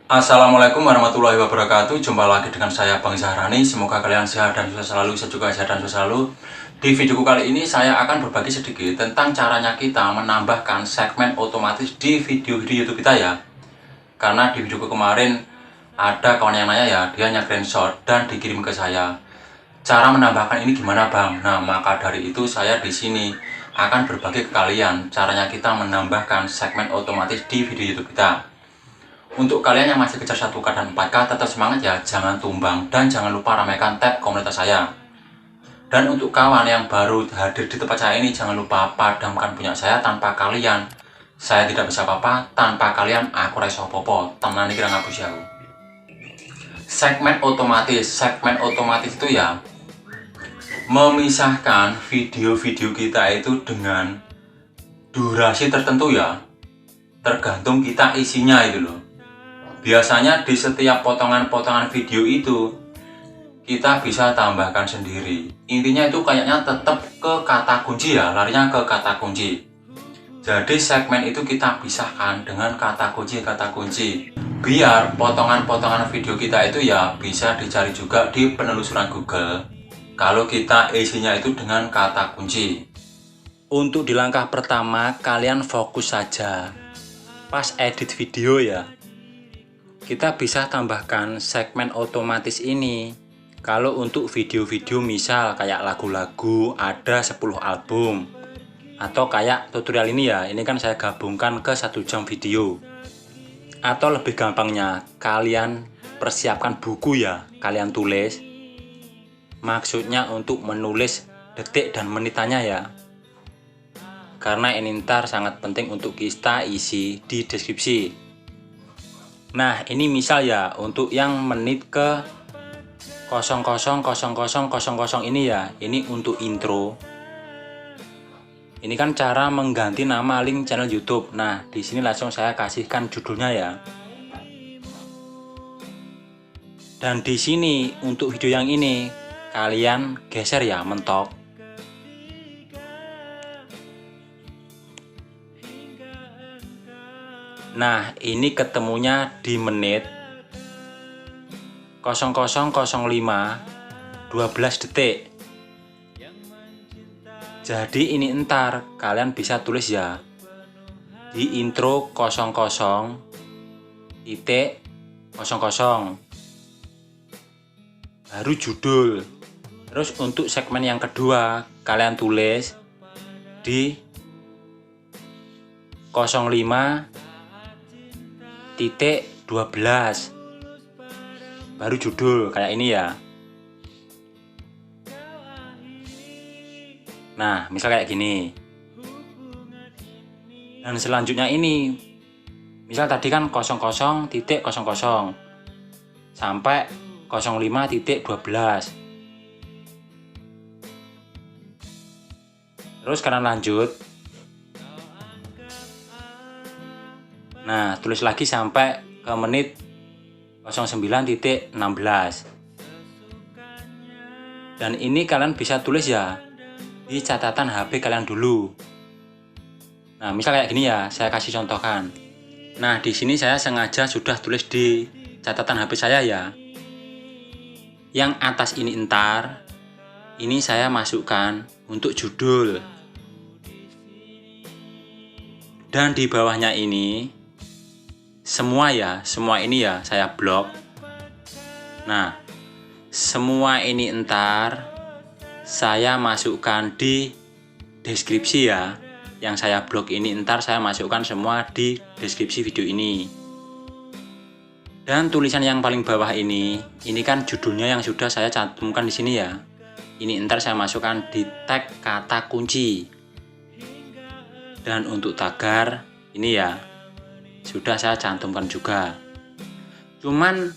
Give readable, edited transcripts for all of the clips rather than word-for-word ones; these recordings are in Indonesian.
Assalamualaikum warahmatullahi wabarakatuh. Jumpa lagi dengan saya Bang Zahrani. Semoga kalian sehat dan sukses selalu. Saya juga sehat dan sukses selalu. Di videoku kali ini saya akan berbagi sedikit tentang caranya kita menambahkan segmen otomatis di video-video YouTube kita ya. Karena di videoku kemarin ada kawan yang nanya ya, dia nge-screenshot dan dikirim ke saya. Cara menambahkan ini gimana Bang? Nah, maka dari itu saya di sini akan berbagi ke kalian caranya kita menambahkan segmen otomatis di video YouTube kita. Untuk kalian yang masih kejar 1K dan 4K, tetap semangat ya, jangan tumbang, dan jangan lupa ramaikan tab komunitas saya. Dan untuk kawan yang baru hadir di tempat saya ini, jangan lupa padamkan punya saya. Tanpa kalian, saya tidak bisa apa-apa. Tanpa kalian, aku reso popo. Tenan kira ngapus ya. Segmen otomatis itu ya, memisahkan video-video kita itu dengan durasi tertentu ya, tergantung kita isinya itu loh. Biasanya di setiap potongan-potongan video itu kita bisa tambahkan sendiri. Intinya itu kayaknya tetap ke kata kunci ya, larinya ke kata kunci. Jadi segmen itu kita pisahkan dengan kata kunci. Biar potongan-potongan video kita itu ya bisa dicari juga di penelusuran Google. Kalau kita isinya itu dengan kata kunci. Untuk di langkah pertama kalian fokus saja. Pas edit video ya, kita bisa tambahkan segmen otomatis ini. Kalau untuk video-video misal kayak lagu-lagu ada 10 album, atau kayak tutorial ini ya, ini kan saya gabungkan ke 1 jam video. Atau lebih gampangnya, kalian persiapkan buku ya, kalian tulis. Maksudnya untuk menulis detik dan menitannya ya, karena ini ntar sangat penting untuk kita isi di deskripsi. Nah, ini misal ya, untuk yang menit ke 000000 ini ya, ini untuk intro. Ini kan cara mengganti nama link channel YouTube. Nah, di sini langsung saya kasihkan judulnya ya. Dan di sini untuk video yang ini kalian geser ya, mentok. Nah, ini ketemunya di menit 0005 12 detik. Jadi ini entar kalian bisa tulis ya, di intro 00.00 baru judul. Terus untuk segmen yang kedua kalian tulis di 05.12 baru judul kayak ini ya. Nah, misal kayak gini. Dan selanjutnya ini, misal tadi kan 00.00 sampai 05.12. Terus kalian lanjut. Nah, tulis lagi sampai ke menit 09.16. Dan ini kalian bisa tulis ya di catatan HP kalian dulu. Nah, misal kayak gini ya, saya kasih contohkan. Nah, di sini saya sengaja sudah tulis di catatan HP saya ya. Yang atas ini entar, ini saya masukkan untuk judul. Dan di bawahnya ini semua ini ya saya blok. Nah, semua ini entar saya masukkan di deskripsi ya. Yang saya blok ini entar saya masukkan semua di deskripsi video ini. Dan tulisan yang paling bawah ini kan judulnya yang sudah saya cantumkan di sini ya. Ini entar saya masukkan di tag kata kunci. Dan untuk tagar ini ya sudah saya cantumkan juga. Cuman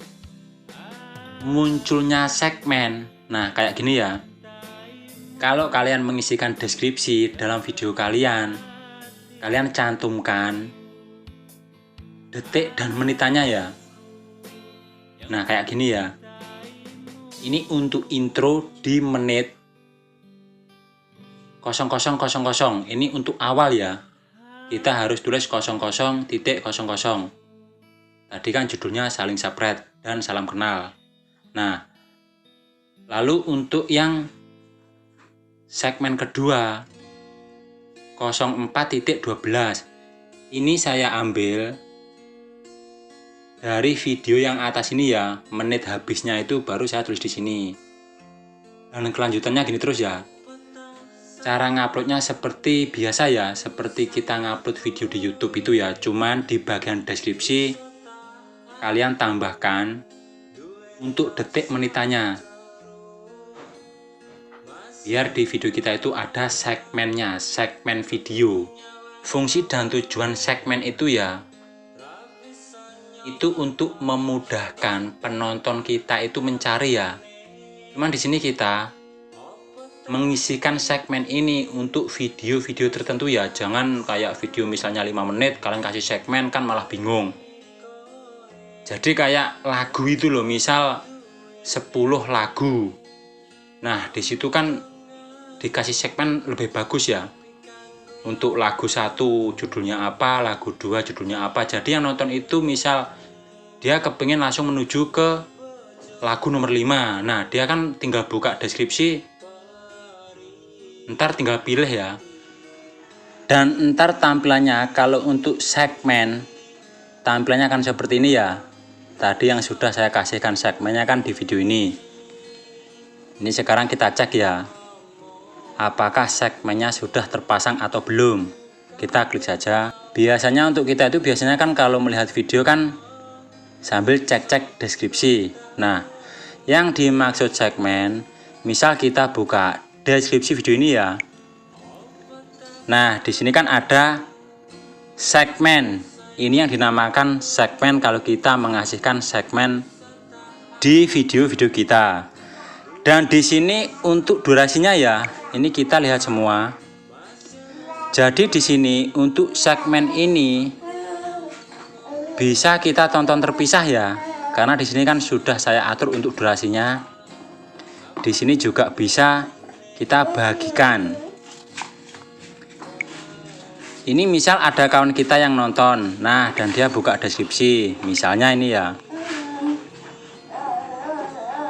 munculnya segmen, nah kayak gini ya. Kalau kalian mengisikan deskripsi dalam video kalian cantumkan detik dan menitannya ya. Nah kayak gini ya. Ini untuk intro di menit 0000. Ini untuk awal ya. Kita harus tulis 00.00. Tadi kan judulnya saling sapret dan salam kenal. Nah, lalu untuk yang segmen kedua 04.12 ini saya ambil dari video yang atas ini ya, menit habisnya itu baru saya tulis di sini. Dan kelanjutannya gini terus ya. Cara nguploadnya seperti biasa ya, seperti kita ngupload video di YouTube itu ya, cuman di bagian deskripsi kalian tambahkan untuk detik menitannya. Biar di video kita itu ada segmennya, segmen video. Fungsi dan tujuan segmen itu ya, itu untuk memudahkan penonton kita itu mencari ya. Cuman di sini kita mengisikan segmen ini untuk video-video tertentu ya. Jangan kayak video misalnya 5 menit kalian kasih segmen kan malah bingung. Jadi kayak lagu itu loh, misal 10 lagu. Nah, di situ kan dikasih segmen lebih bagus ya. Untuk lagu 1 judulnya apa, lagu 2 judulnya apa. Jadi yang nonton itu misal dia kepingin langsung menuju ke lagu nomor 5. Nah, dia kan tinggal buka deskripsi, ntar tinggal pilih ya. Dan ntar tampilannya kalau untuk segmen, tampilannya akan seperti ini ya. Tadi yang sudah saya kasihkan segmennya kan di video ini. Ini sekarang kita cek ya, apakah segmennya sudah terpasang atau belum. Kita klik saja. Biasanya untuk kita itu biasanya kan kalau melihat video kan sambil cek-cek deskripsi. Nah, yang dimaksud segmen, misal kita buka deskripsi video ini ya. Nah, di sini kan ada segmen. Ini yang dinamakan segmen kalau kita mengasihkan segmen di video-video kita. Dan di sini untuk durasinya ya, ini kita lihat semua. Jadi di sini untuk segmen ini bisa kita tonton terpisah ya, karena di sini kan sudah saya atur untuk durasinya. Di sini juga bisa kita bagikan. Ini misal ada kawan kita yang nonton, nah dan dia buka deskripsi, misalnya ini ya.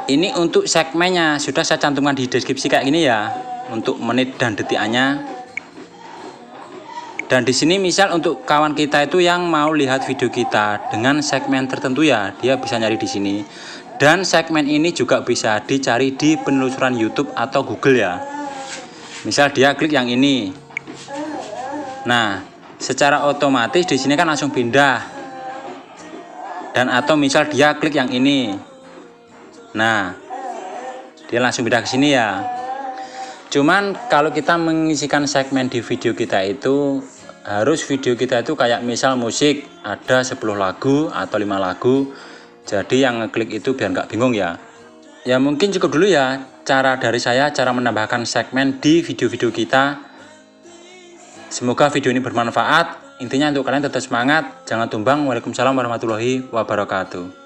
Ini untuk segmennya sudah saya cantumkan di deskripsi kayak gini ya, untuk menit dan detikannya. Dan di sini misal untuk kawan kita itu yang mau lihat video kita dengan segmen tertentu ya, dia bisa nyari di sini. Dan segmen ini juga bisa dicari di penelusuran YouTube atau Google ya. Misal dia klik yang ini. Nah, secara otomatis di sini kan langsung pindah. Dan atau misal dia klik yang ini. Nah, dia langsung pindah ke sini ya. Cuman kalau kita mengisikan segmen di video kita itu harus video kita itu kayak misal musik ada 10 lagu atau 5 lagu. Jadi yang ngeklik itu biar nggak bingung ya. Ya mungkin cukup dulu ya cara dari saya, cara menambahkan segmen di video-video kita. Semoga video ini bermanfaat. Intinya untuk kalian tetap semangat, jangan tumbang. Waalaikumsalam warahmatullahi wabarakatuh.